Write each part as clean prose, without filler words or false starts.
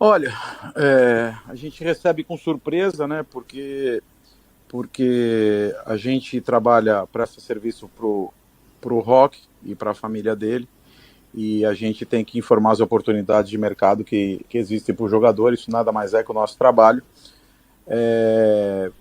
Olha, a gente recebe com surpresa, né? Porque a gente trabalha, presta serviço pro Rock e para a família dele, e a gente tem que informar as oportunidades de mercado que existem para o jogador. Isso nada mais é que o nosso trabalho.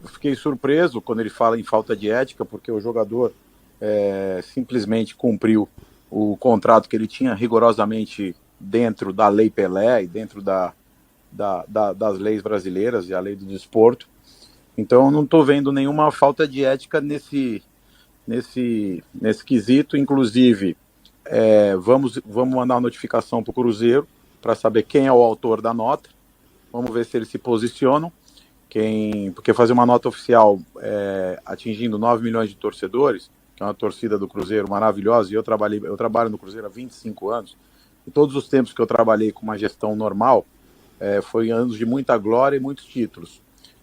Fiquei surpreso quando ele fala em falta de ética, porque o jogador simplesmente cumpriu o contrato que ele tinha rigorosamente dentro da Lei Pelé e dentro das leis brasileiras e a lei do desporto. Então, eu não estou vendo nenhuma falta de ética nesse quesito. Inclusive, vamos mandar uma notificação para o Cruzeiro para saber quem é o autor da nota. Vamos ver se eles se posicionam. Porque fazer uma nota oficial atingindo 9 milhões de torcedores, que é uma torcida do Cruzeiro maravilhosa, e eu trabalho no Cruzeiro há 25 anos, e todos os tempos que eu trabalhei com uma gestão normal, foi anos de muita glória e muitos títulos.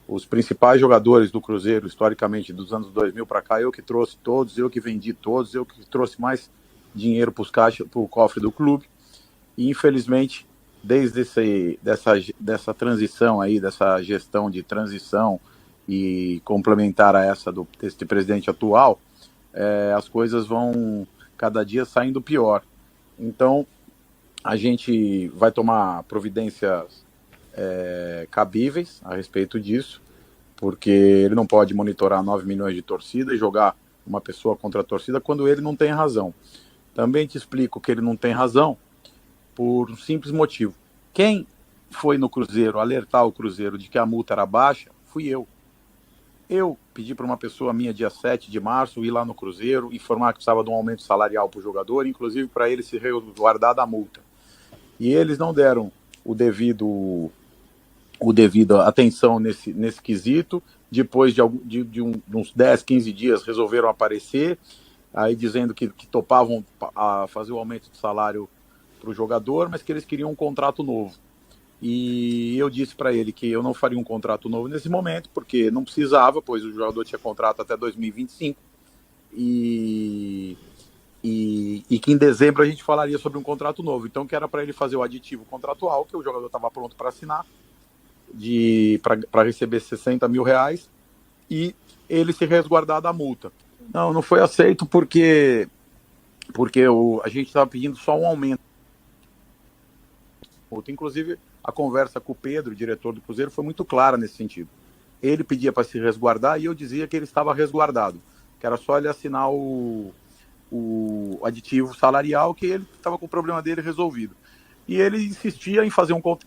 Os principais jogadores do Cruzeiro, historicamente, dos anos 2000 para cá, eu que trouxe todos, eu que vendi todos, eu que trouxe mais dinheiro para o cofre do clube. E, infelizmente, desde dessa transição aí, dessa gestão de transição e complementar a essa desse presidente atual, as coisas vão cada dia saindo pior. Então, a gente vai tomar providências cabíveis a respeito disso, porque ele não pode monitorar 9 milhões de torcida e jogar uma pessoa contra a torcida quando ele não tem razão. Também te explico que ele não tem razão por um simples motivo. Quem foi no Cruzeiro alertar o Cruzeiro de que a multa era baixa fui eu. Eu pedi para uma pessoa minha, dia 7 de março, ir lá no Cruzeiro, informar que precisava de um aumento salarial para o jogador, inclusive para ele se resguardar da multa. E eles não deram o devido atenção nesse quesito. Depois de uns 10, 15 dias resolveram aparecer, aí dizendo que topavam a fazer o aumento de salário para o jogador, mas que eles queriam um contrato novo. E eu disse para ele que eu não faria um contrato novo nesse momento, porque não precisava, pois o jogador tinha contrato até 2025, e que em dezembro a gente falaria sobre um contrato novo. Então, que era para ele fazer o aditivo contratual, que o jogador estava pronto para assinar, para receber 60 mil reais, e ele se resguardar da multa. Não foi aceito porque a gente estava pedindo só um aumento. Inclusive, a conversa com o Pedro, o diretor do Cruzeiro, foi muito clara nesse sentido. Ele pedia para se resguardar e eu dizia que ele estava resguardado, que era só ele assinar o aditivo salarial, que ele estava com o problema dele resolvido. E ele insistia em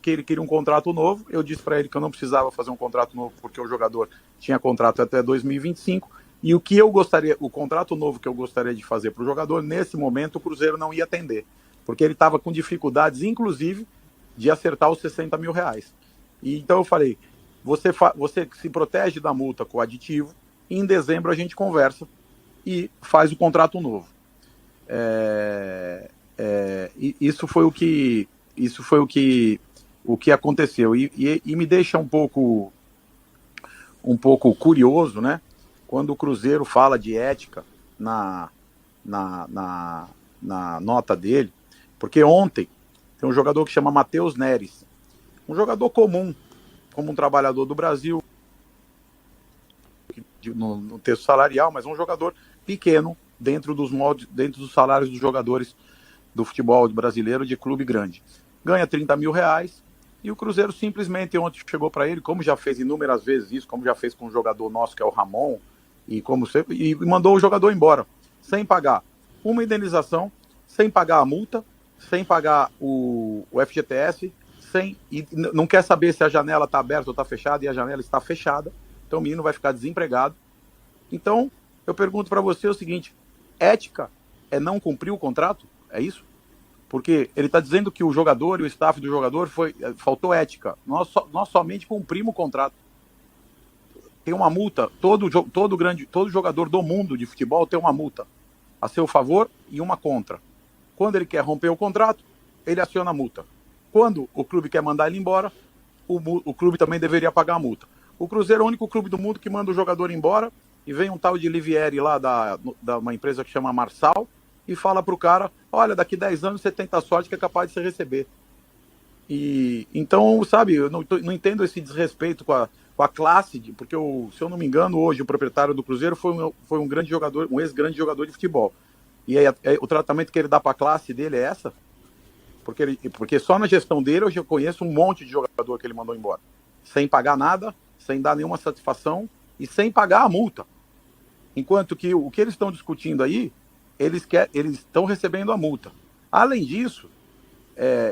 que ele queria um contrato novo. Eu disse para ele que eu não precisava fazer um contrato novo porque o jogador tinha contrato até 2025. E o contrato novo que eu gostaria de fazer para o jogador, nesse momento o Cruzeiro não ia atender, porque ele estava com dificuldades, inclusive, de acertar os 60 mil reais. E então eu falei, você se protege da multa com o aditivo, e em dezembro a gente conversa e faz o contrato novo. Isso foi o que aconteceu, e me deixa um pouco curioso, né, quando o Cruzeiro fala de ética na nota dele, porque ontem tem um jogador que chama Matheus Neres, um jogador comum, como um trabalhador do Brasil, no texto salarial, mas um jogador pequeno dentro dos salários dos jogadores do futebol brasileiro de clube grande. Ganha 30 mil reais, e o Cruzeiro simplesmente ontem chegou para ele, como já fez inúmeras vezes isso, como já fez com um jogador nosso que é o Ramon, e mandou o jogador embora, sem pagar uma indenização, sem pagar a multa, sem pagar o FGTS, e não quer saber se a janela está aberta ou está fechada, e a janela está fechada, então o menino vai ficar desempregado. Então, eu pergunto para você o seguinte, ética é não cumprir o contrato? É isso? Porque ele está dizendo que o jogador e o staff do jogador faltou ética. Nós somente cumprimos o contrato. Tem uma multa, todo jogador do mundo de futebol tem uma multa a seu favor e uma contra. Quando ele quer romper o contrato, ele aciona a multa. Quando o clube quer mandar ele embora, o clube também deveria pagar a multa. O Cruzeiro é o único clube do mundo que manda o jogador embora, e vem um tal de Livieri lá da uma empresa que chama Marsal, e fala pro cara, olha, daqui 10 anos você tenta a sorte que é capaz de você receber. E então, sabe, eu não entendo esse desrespeito com a classe, porque, se eu não me engano, hoje o proprietário do Cruzeiro foi um grande jogador, um ex-grande jogador de futebol. E aí, o tratamento que ele dá para a classe dele é essa? Porque só na gestão dele eu já conheço um monte de jogador que ele mandou embora. Sem pagar nada, sem dar nenhuma satisfação e sem pagar a multa. Enquanto que o que eles estão discutindo aí, eles estão recebendo a multa. Além disso,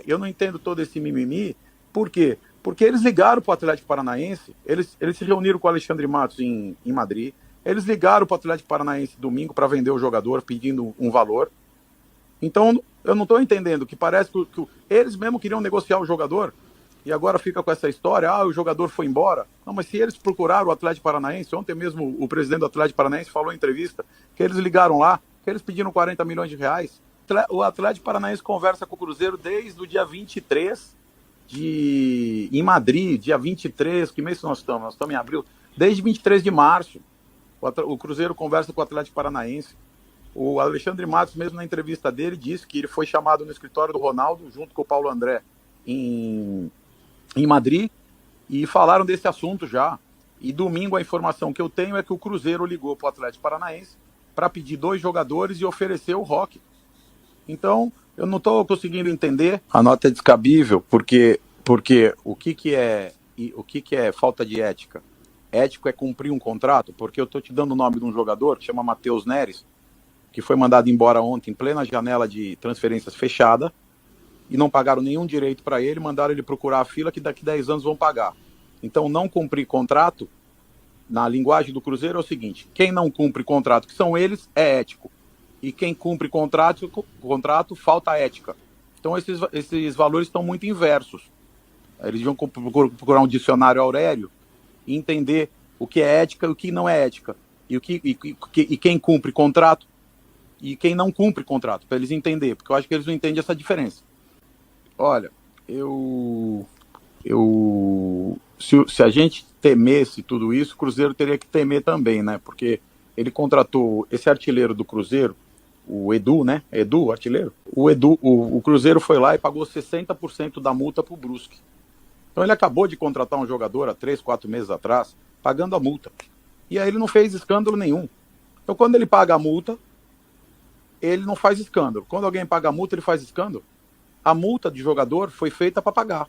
eu não entendo todo esse mimimi. Por quê? Porque eles ligaram para o Atlético Paranaense, eles se reuniram com o Alexandre Matos em Madrid, eles ligaram para o Atlético Paranaense domingo para vender o jogador, pedindo um valor. Então, eu não estou entendendo, que parece que eles mesmo queriam negociar o jogador, e agora fica com essa história, o jogador foi embora. Não, mas se eles procuraram o Atlético Paranaense, ontem mesmo o presidente do Atlético Paranaense falou em entrevista que eles ligaram lá, que eles pediram 40 milhões de reais. O Atlético Paranaense conversa com o Cruzeiro desde o dia 23 em Madrid, dia 23, que mês nós estamos? Nós estamos em abril. Desde 23 de março, o Cruzeiro conversa com o Atlético Paranaense. O Alexandre Matos, mesmo na entrevista dele, disse que ele foi chamado no escritório do Ronaldo, junto com o Paulo André, em Madrid, e falaram desse assunto já. E domingo a informação que eu tenho é que o Cruzeiro ligou para o Atlético Paranaense para pedir 2 jogadores e ofereceu o Roque. Então, eu não estou conseguindo entender. A nota é descabível, porque o que é falta de ética? Ético é cumprir um contrato, porque eu estou te dando o nome de um jogador que chama Matheus Neres, que foi mandado embora ontem, em plena janela de transferências fechada, e não pagaram nenhum direito para ele, mandaram ele procurar a fila que daqui 10 anos vão pagar. Então, não cumprir contrato, na linguagem do Cruzeiro, é o seguinte: quem não cumpre contrato, que são eles, é ético. E quem cumpre contrato falta ética. Então, esses valores estão muito inversos. Eles deviam procurar um dicionário Aurélio e entender o que é ética e o que não é ética. E quem cumpre contrato e quem não cumpre contrato, para eles entenderem, porque eu acho que eles não entendem essa diferença. Olha, se a gente temesse tudo isso, o Cruzeiro teria que temer também, né? Porque ele contratou esse artilheiro do Cruzeiro, o Edu, né? Edu, o artilheiro. O Cruzeiro foi lá e pagou 60% da multa pro Brusque. Então ele acabou de contratar um jogador há 3, 4 meses atrás, pagando a multa. E aí ele não fez escândalo nenhum. Então quando ele paga a multa, ele não faz escândalo. Quando alguém paga a multa, ele faz escândalo. A multa de jogador foi feita para pagar.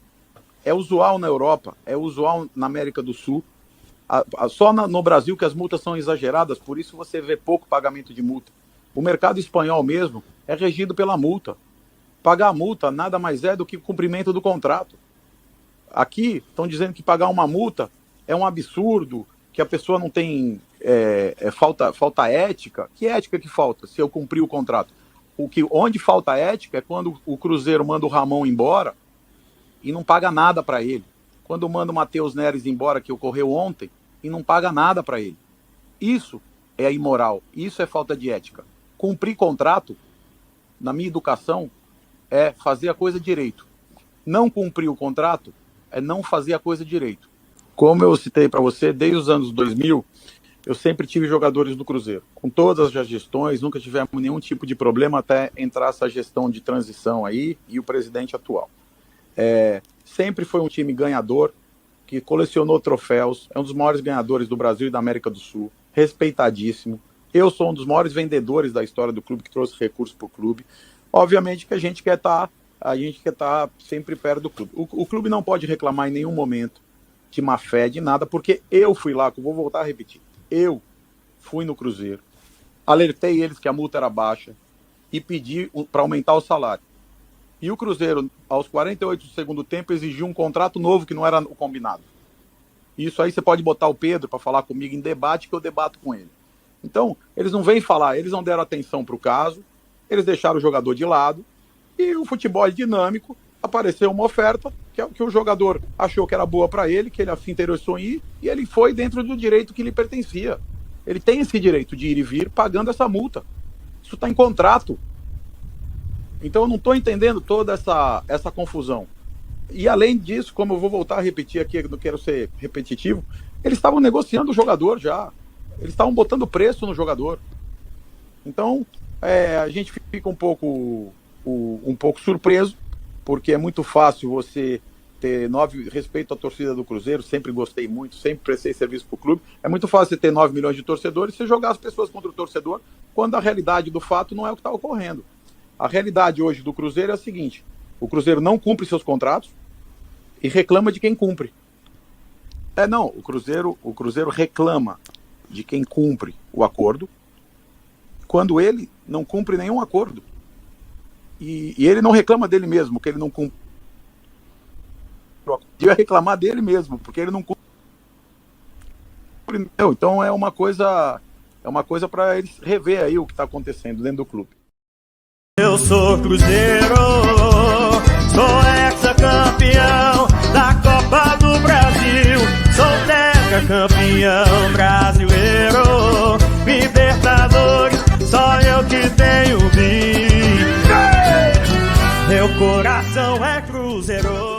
É usual na Europa, é usual na América do Sul. Só no Brasil que as multas são exageradas, por isso você vê pouco pagamento de multa. O mercado espanhol mesmo é regido pela multa. Pagar a multa nada mais é do que o cumprimento do contrato. Aqui estão dizendo que pagar uma multa é um absurdo, que a pessoa não tem falta ética. Que ética que falta se eu cumprir o contrato? Onde falta ética é quando o Cruzeiro manda o Ramon embora e não paga nada para ele. Quando manda o Matheus Neres embora, que ocorreu ontem, e não paga nada para ele. Isso é imoral, isso é falta de ética. Cumprir contrato, na minha educação, é fazer a coisa direito. Não cumprir o contrato é não fazer a coisa direito. Como eu citei para você, desde os anos 2000, eu sempre tive jogadores do Cruzeiro. Com todas as gestões, nunca tivemos nenhum tipo de problema até entrar essa gestão de transição aí e o presidente atual. Sempre foi um time ganhador, que colecionou troféus, é um dos maiores ganhadores do Brasil e da América do Sul, respeitadíssimo. Eu sou um dos maiores vendedores da história do clube, que trouxe recursos para o clube. Obviamente que a gente quer estar sempre perto do clube. O clube não pode reclamar em nenhum momento de má fé, de nada, porque eu fui lá, que eu vou voltar a repetir, eu fui no Cruzeiro, alertei eles que a multa era baixa e pedi para aumentar o salário. E o Cruzeiro, aos 48 do segundo tempo, exigiu um contrato novo que não era o combinado. Isso aí você pode botar o Pedro para falar comigo em debate, que eu debato com ele. Então, eles não vêm falar, eles não deram atenção para o caso, eles deixaram o jogador de lado, e o futebol é dinâmico, apareceu uma oferta que o jogador achou que era boa para ele, que ele se interessou em ir, e ele foi dentro do direito que lhe pertencia. Ele tem esse direito de ir e vir pagando essa multa. Isso está em contrato. Então eu não estou entendendo toda essa confusão. E além disso, como eu vou voltar a repetir aqui, eu não quero ser repetitivo, eles estavam negociando o jogador já. Eles estavam botando preço no jogador. Então a gente fica um pouco surpreso, porque é muito fácil você ter respeito à torcida do Cruzeiro, sempre gostei muito, sempre prestei serviço para o clube. É muito fácil você ter 9 milhões de torcedores e você jogar as pessoas contra o torcedor, quando a realidade do fato não é o que está ocorrendo. A realidade hoje do Cruzeiro é a seguinte: o Cruzeiro não cumpre seus contratos e reclama de quem cumpre. Não, o Cruzeiro reclama de quem cumpre o acordo, quando ele não cumpre nenhum acordo. E ele não reclama dele mesmo, que ele não cumpre. Ele vai reclamar dele mesmo, porque ele não cumpre. Então é uma coisa para eles rever aí o que está acontecendo dentro do clube. Eu sou Cruzeiro, sou ex-campeão da Copa do Brasil, sou tetracampeão brasileiro, Libertadores, só eu que tenho bi. Meu coração é Cruzeiro.